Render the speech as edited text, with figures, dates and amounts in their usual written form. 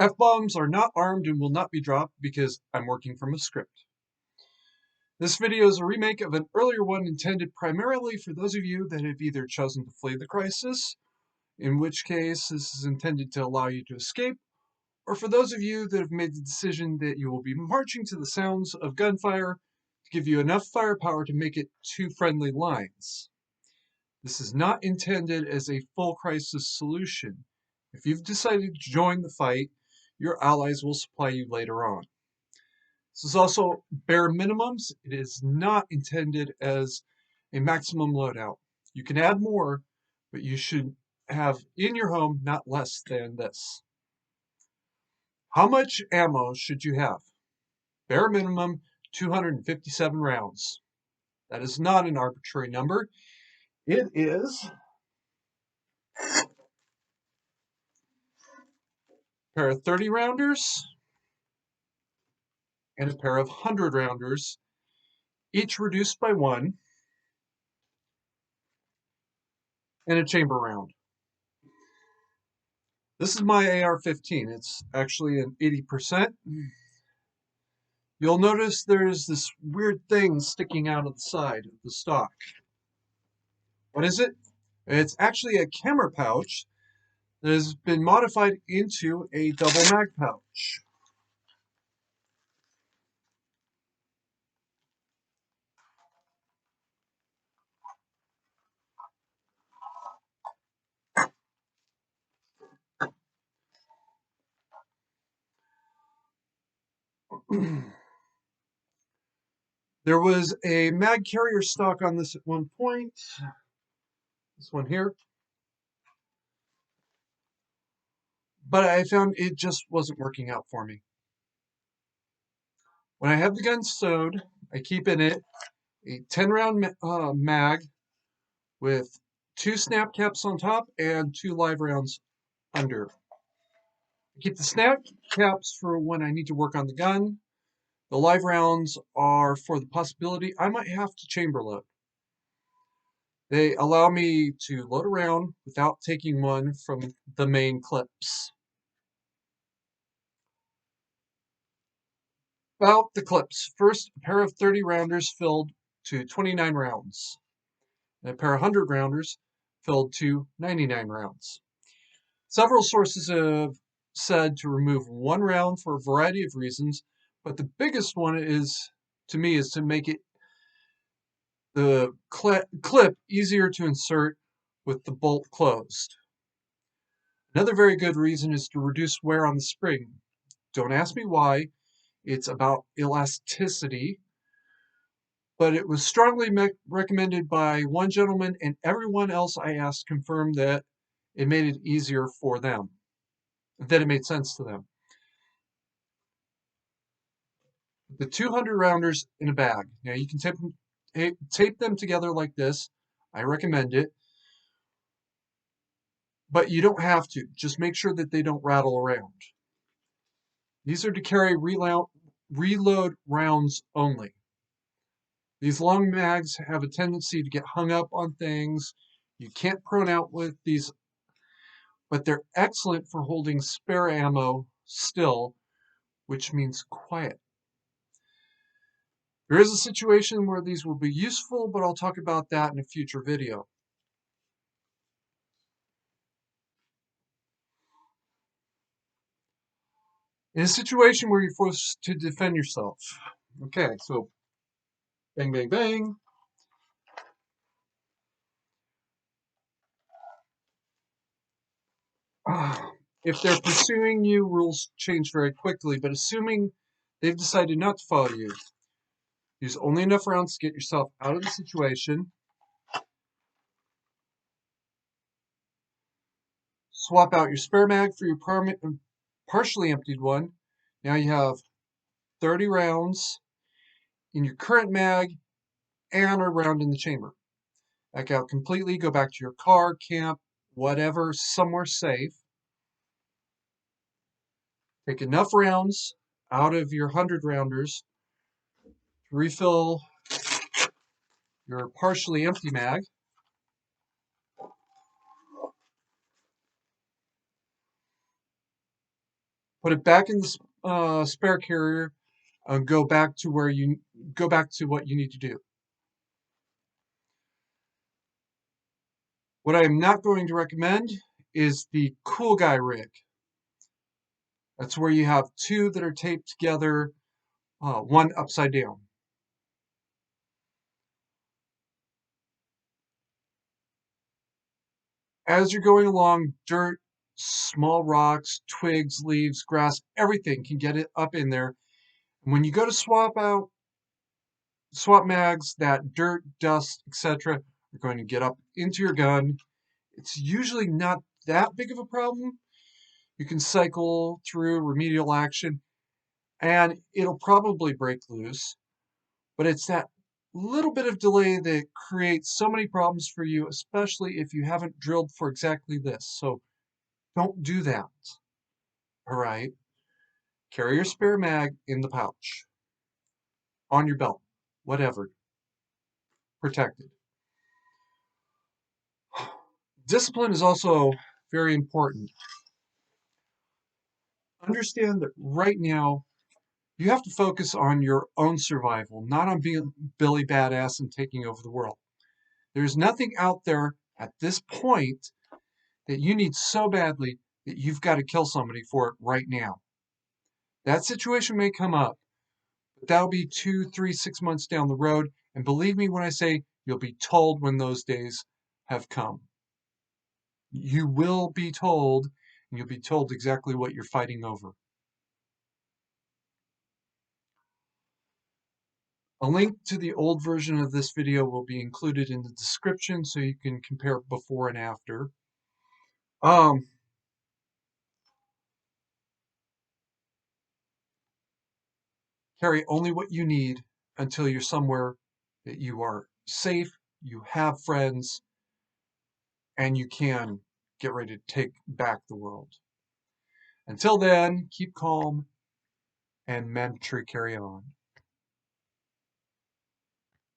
F-bombs are not armed and will not be dropped because I'm working from a script. This video is a remake of an earlier one intended primarily for those of you that have either chosen to flee the crisis, in which case this is intended to allow you to escape, or for those of you that have made the decision that you will be marching to the sounds of gunfire to give you enough firepower to make it 2 friendly lines. This is not intended as a full crisis solution. If you've decided to join the fight, your allies will supply you later on. This is also bare minimums. It is not intended as a maximum loadout. You can add more, but you should have in your home not less than this. How much ammo should you have? Bare minimum 257 rounds. That is not an arbitrary number. It is a pair of 30 rounders and a pair of 100 rounders, each reduced by 1, and a chamber round. This is my AR-15. It's actually an 80%. You'll notice there's this weird thing sticking out of the side of the stock. What is it? It's actually a camera pouch that has been modified into a double mag pouch. There was a mag carrier stock on this at one point. This one here. But I found it just wasn't working out for me. When I have the gun stowed, I keep in it a 10-round mag with 2 snap caps on top and 2 live rounds under. I keep the snap caps for when I need to work on the gun. The live rounds are for the possibility I might have to chamber load. They allow me to load a round without taking one from the main clips. About the clips. First, a pair of 30 rounders filled to 29 rounds. And a pair of 100 rounders filled to 99 rounds. Several sources have said to remove 1 round for a variety of reasons, but the biggest one is, to me, is to make it the clip easier to insert with the bolt closed. Another very good reason is to reduce wear on the spring. Don't ask me why. It's about elasticity, but it was strongly recommended by one gentleman, and everyone else I asked confirmed that it made it easier for them, that it made sense to them. The 200 rounders in a bag. Now you can tape them together like this. I recommend it. But you don't have to. Just make sure that they don't rattle around. These are to carry reload rounds only. These long mags have a tendency to get hung up on things. You can't prone out with these, but they're excellent for holding spare ammo still, which means quiet. There is a situation where these will be useful, but I'll talk about that in a future video. In a situation where you're forced to defend yourself. Okay, so bang, bang, bang. If they're pursuing you, rules change very quickly, but assuming they've decided not to follow you, use only enough rounds to get yourself out of the situation. Swap out your spare mag for your partially emptied one. Now you have 30 rounds in your current mag and a round in the chamber. Back out completely, go back to your car, camp, whatever, somewhere safe. Take enough rounds out of your 100 rounders to refill your partially empty mag. Put it back in the spare carrier, and go back to what you need to do. What I am not going to recommend is the cool guy rig. That's where you have two that are taped together, one upside down. As you're going along, dirt, small rocks, twigs, leaves, grass, everything can get it up in there. And when you go to swap mags, that dirt, dust, etc., are going to get up into your gun. It's usually not that big of a problem. You can cycle through remedial action and it'll probably break loose. But it's that little bit of delay that creates so many problems for you, especially if you haven't drilled for exactly this. So don't do that. All right. Carry your spare mag in the pouch, on your belt, whatever, protected. Discipline is also very important. Understand that right now you have to focus on your own survival, not on being Billy Badass and taking over the world. There's nothing out there at this point that you need so badly that you've got to kill somebody for it right now. That situation may come up, but that'll be 2, 3, 6 months down the road. And believe me when I say you'll be told when those days have come. You will be told, and you'll be told exactly what you're fighting over. A link to the old version of this video will be included in the description so you can compare before and after. Carry only what you need until you're somewhere that you are safe, you have friends, and you can get ready to take back the world. Until then, keep calm and mandatory carry on.